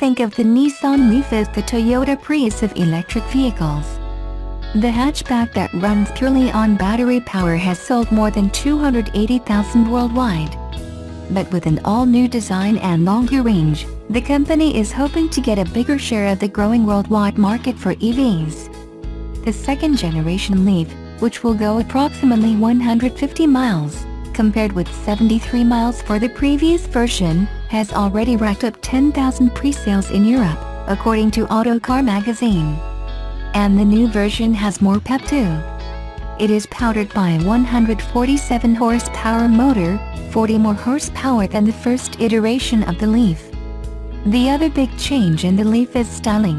think of the Nissan Leaf as the Toyota Prius of electric vehicles. The hatchback that runs purely on battery power has sold more than 280,000 worldwide. But with an all-new design and longer range, the company is hoping to get a bigger share of the growing worldwide market for EVs. The second-generation Leaf, which will go approximately 150 miles, compared with 73 miles for the previous version, has already racked up 10,000 pre-sales in Europe, according to Autocar magazine. And the new version has more pep too. It is powered by a 147 horsepower motor, 40 more horsepower than the first iteration of the Leaf. The other big change in the Leaf is styling.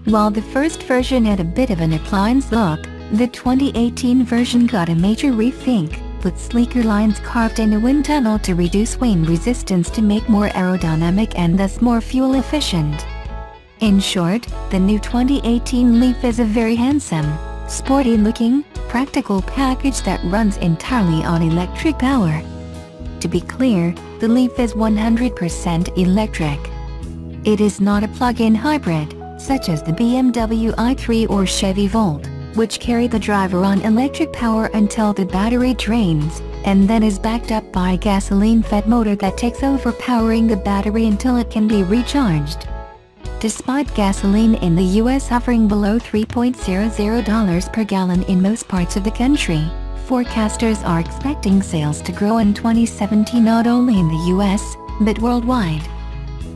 While the first version had a bit of an appliance look, the 2018 version got a major rethink, with sleeker lines carved in a wind tunnel to reduce wind resistance to make more aerodynamic and thus more fuel efficient. In short, the new 2018 Leaf is a very handsome, sporty-looking, practical package that runs entirely on electric power. To be clear, the Leaf is 100% electric. It is not a plug-in hybrid, such as the BMW i3 or Chevy Volt, which carry the driver on electric power until the battery drains, and then is backed up by a gasoline-fed motor that takes over powering the battery until it can be recharged. Despite gasoline in the US hovering below $3.00 per gallon in most parts of the country, forecasters are expecting sales to grow in 2017 not only in the US, but worldwide.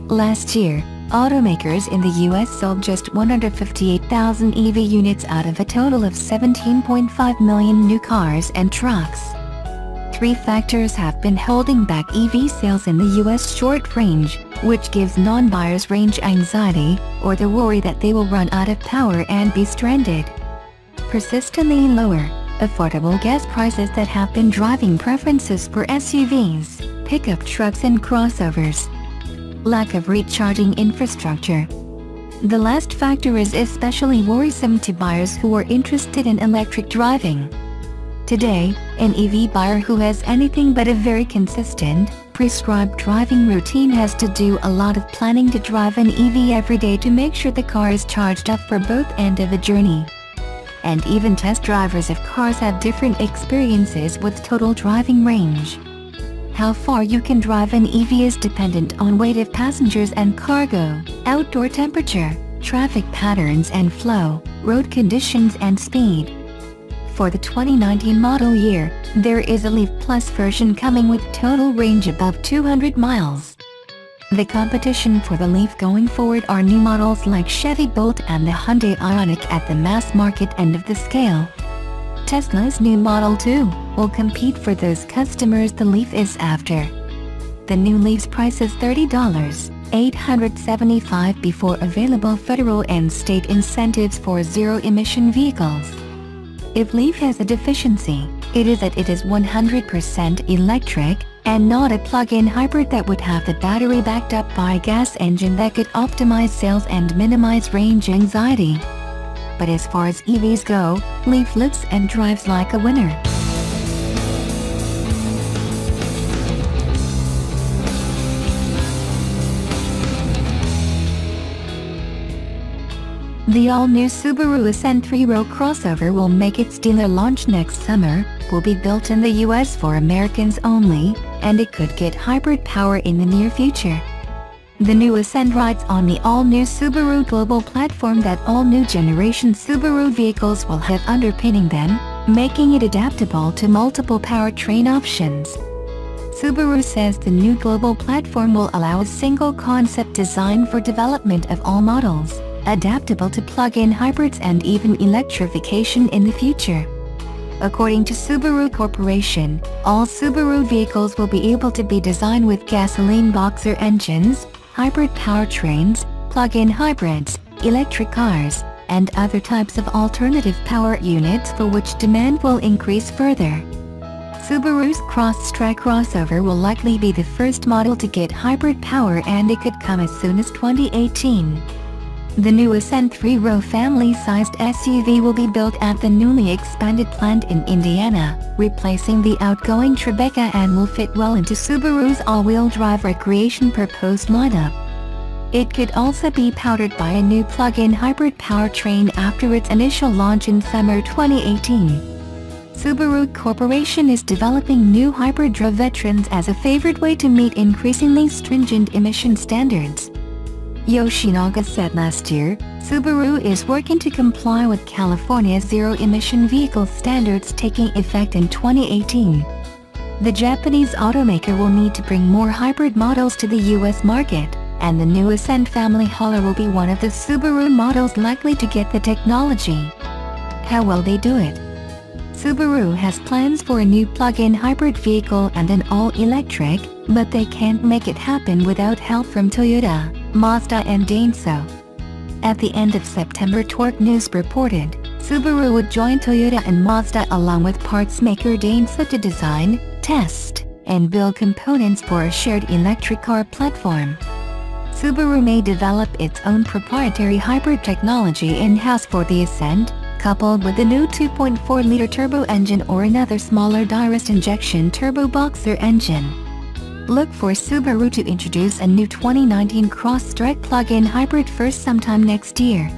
Last year, automakers in the US sold just 158,000 EV units out of a total of 17.5 million new cars and trucks. Three factors have been holding back EV sales in the US short range, which gives non-buyers range anxiety, or the worry that they will run out of power and be stranded. Persistently lower, affordable gas prices that have been driving preferences for SUVs, pickup trucks and crossovers. Lack of recharging infrastructure. The last factor is especially worrisome to buyers who are interested in electric driving. Today, an EV buyer who has anything but a very consistent, prescribed driving routine has to do a lot of planning to drive an EV every day to make sure the car is charged up for both ends of the journey. And even test drivers of cars have different experiences with total driving range. How far you can drive an EV is dependent on weight of passengers and cargo, outdoor temperature, traffic patterns and flow, road conditions and speed. For the 2019 model year, there is a Leaf Plus version coming with total range above 200 miles. The competition for the Leaf going forward are new models like Chevy Bolt and the Hyundai Ioniq at the mass market end of the scale. Tesla's new Model 2 will compete for those customers the Leaf is after. The new Leaf's price is $30,875 before available federal and state incentives for zero-emission vehicles. If Leaf has a deficiency, it is that it is 100% electric, and not a plug-in hybrid that would have the battery backed up by a gas engine that could optimize sales and minimize range anxiety. But as far as EVs go, Leaf looks and drives like a winner. The all-new Subaru Ascent 3-row crossover will make its dealer launch next summer, will be built in the US for Americans only, and it could get hybrid power in the near future. The new Ascent rides on the all-new Subaru global platform that all new generation Subaru vehicles will have underpinning them, making it adaptable to multiple powertrain options. Subaru says the new global platform will allow a single concept design for development of all models, adaptable to plug-in hybrids and even electrification in the future. According to Subaru Corporation, all Subaru vehicles will be able to be designed with gasoline boxer engines, hybrid powertrains, plug-in hybrids, electric cars, and other types of alternative power units for which demand will increase further. Subaru's Crosstrek crossover will likely be the first model to get hybrid power, and it could come as soon as 2018. The new Ascent 3-row family-sized SUV will be built at the newly expanded plant in Indiana, replacing the outgoing Tribeca, and will fit well into Subaru's all-wheel drive recreation purposed lineup. It could also be powered by a new plug-in hybrid powertrain after its initial launch in summer 2018. Subaru Corporation is developing new hybrid veterans as a favored way to meet increasingly stringent emission standards. Yoshinaga said last year, Subaru is working to comply with California's zero-emission vehicle standards taking effect in 2018. The Japanese automaker will need to bring more hybrid models to the US market, and the new Ascent family hauler will be one of the Subaru models likely to get the technology. How will they do it? Subaru has plans for a new plug-in hybrid vehicle and an all-electric, but they can't make it happen without help from Toyota, Mazda and Denso. At the end of September, Torque News reported, Subaru would join Toyota and Mazda along with parts maker Denso to design, test, and build components for a shared electric car platform. Subaru may develop its own proprietary hybrid technology in-house for the Ascent, coupled with the new 2.4-liter turbo engine or another smaller direct injection turbo boxer engine. Look for Subaru to introduce a new 2019 Cross-Strike plug-in hybrid first sometime next year.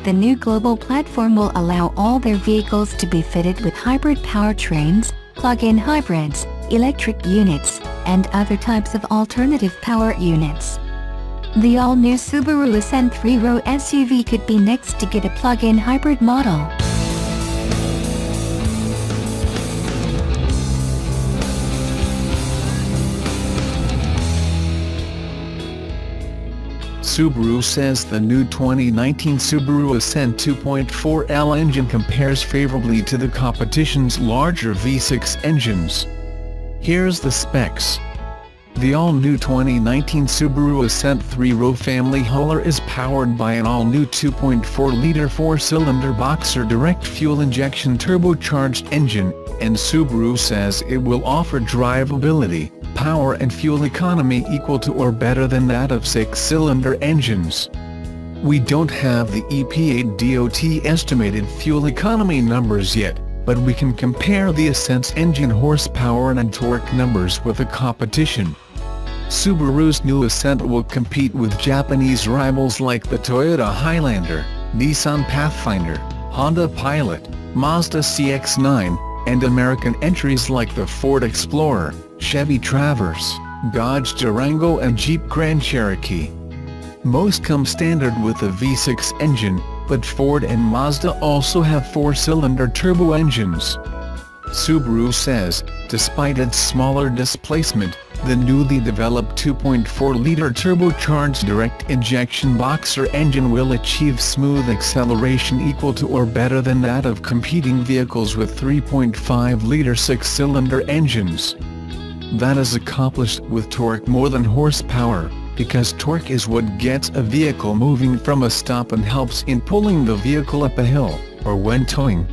The new global platform will allow all their vehicles to be fitted with hybrid powertrains, plug-in hybrids, electric units, and other types of alternative power units. The all-new Subaru Ascent 3-row SUV could be next to get a plug-in hybrid model. Subaru says the new 2019 Subaru Ascent 2.4L engine compares favorably to the competition's larger V6 engines. Here's the specs. The all-new 2019 Subaru Ascent 3-row family hauler is powered by an all-new 2.4-liter four-cylinder boxer direct fuel injection turbocharged engine, and Subaru says it will offer drivability, power and fuel economy equal to or better than that of six-cylinder engines. We don't have the EPA DOT estimated fuel economy numbers yet, but we can compare the Ascent's engine horsepower and torque numbers with the competition. Subaru's new Ascent will compete with Japanese rivals like the Toyota Highlander, Nissan Pathfinder, Honda Pilot, Mazda CX-9, and American entries like the Ford Explorer, Chevy Traverse, Dodge Durango and Jeep Grand Cherokee. Most come standard with a V6 engine, but Ford and Mazda also have four-cylinder turbo engines. Subaru says, despite its smaller displacement, the newly developed 2.4-liter turbocharged direct injection boxer engine will achieve smooth acceleration equal to or better than that of competing vehicles with 3.5-liter six-cylinder engines. That is accomplished with torque more than horsepower, because torque is what gets a vehicle moving from a stop and helps in pulling the vehicle up a hill, or when towing.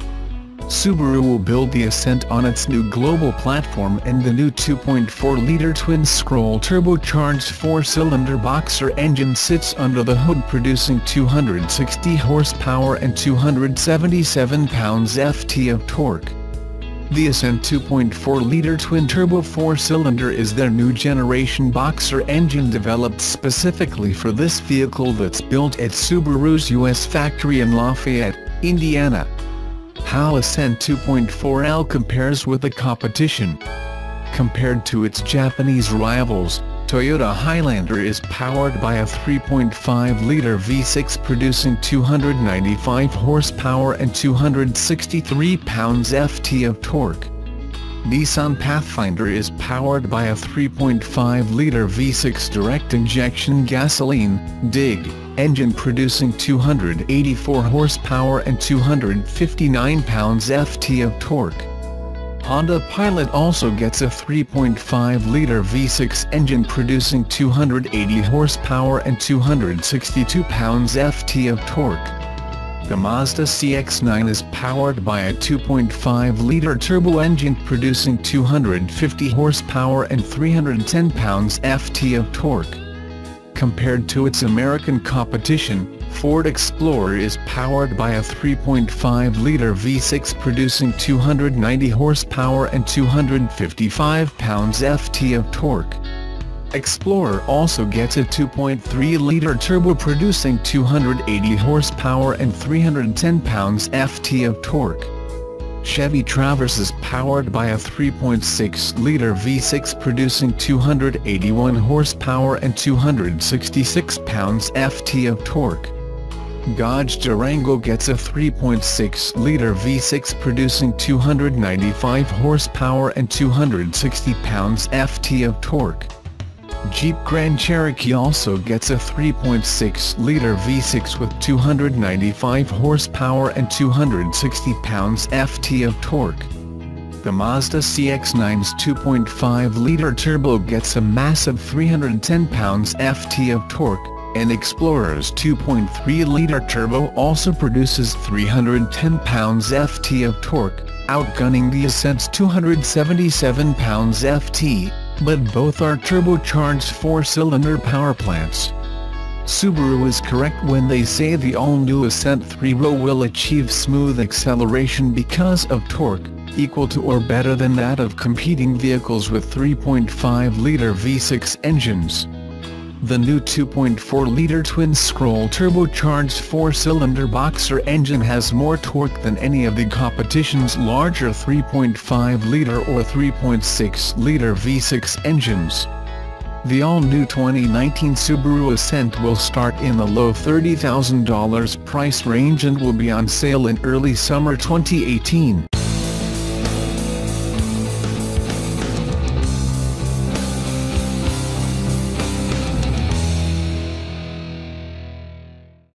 Subaru will build the Ascent on its new global platform, and the new 2.4-liter twin-scroll turbocharged four-cylinder boxer engine sits under the hood, producing 260 horsepower and 277 pounds-ft of torque. The Ascent 2.4-liter twin-turbo four-cylinder is their new generation boxer engine developed specifically for this vehicle that's built at Subaru's US factory in Lafayette, Indiana. How Ascent 2.4L compares with the competition. Compared to its Japanese rivals, Toyota Highlander is powered by a 3.5-liter V6 producing 295 horsepower and 263 pounds-ft of torque. Nissan Pathfinder is powered by a 3.5-liter V6 direct injection gasoline (DIG) engine producing 284 horsepower and 259 pounds-ft of torque. Honda Pilot also gets a 3.5-liter V6 engine producing 280 horsepower and 262 pounds-ft of torque. The Mazda CX-9 is powered by a 2.5-liter turbo engine producing 250 horsepower and 310 pounds-ft of torque. Compared to its American competition, Ford Explorer is powered by a 3.5-liter V6 producing 290 horsepower and 255 pounds-ft of torque. Explorer also gets a 2.3-liter turbo producing 280 horsepower and 310 pounds-ft of torque. Chevy Traverse is powered by a 3.6-liter V6 producing 281 horsepower and 266 pounds-ft of torque. Dodge Durango gets a 3.6-liter V6 producing 295 horsepower and 260 pounds-ft of torque. Jeep Grand Cherokee also gets a 3.6-liter V6 with 295 horsepower and 260 pounds-ft of torque. The Mazda CX-9's 2.5-liter turbo gets a massive 310 pounds-ft of torque, and Explorer's 2.3-liter turbo also produces 310 pounds-ft of torque, outgunning the Ascent's 277 pounds-ft. But both are turbocharged four-cylinder power plants. Subaru is correct when they say the all-new Ascent 3-row will achieve smooth acceleration because of torque, equal to or better than that of competing vehicles with 3.5-liter V6 engines. The new 2.4-liter twin-scroll turbocharged four-cylinder boxer engine has more torque than any of the competition's larger 3.5-liter or 3.6-liter V6 engines. The all-new 2019 Subaru Ascent will start in the low $30,000 price range and will be on sale in early summer 2018.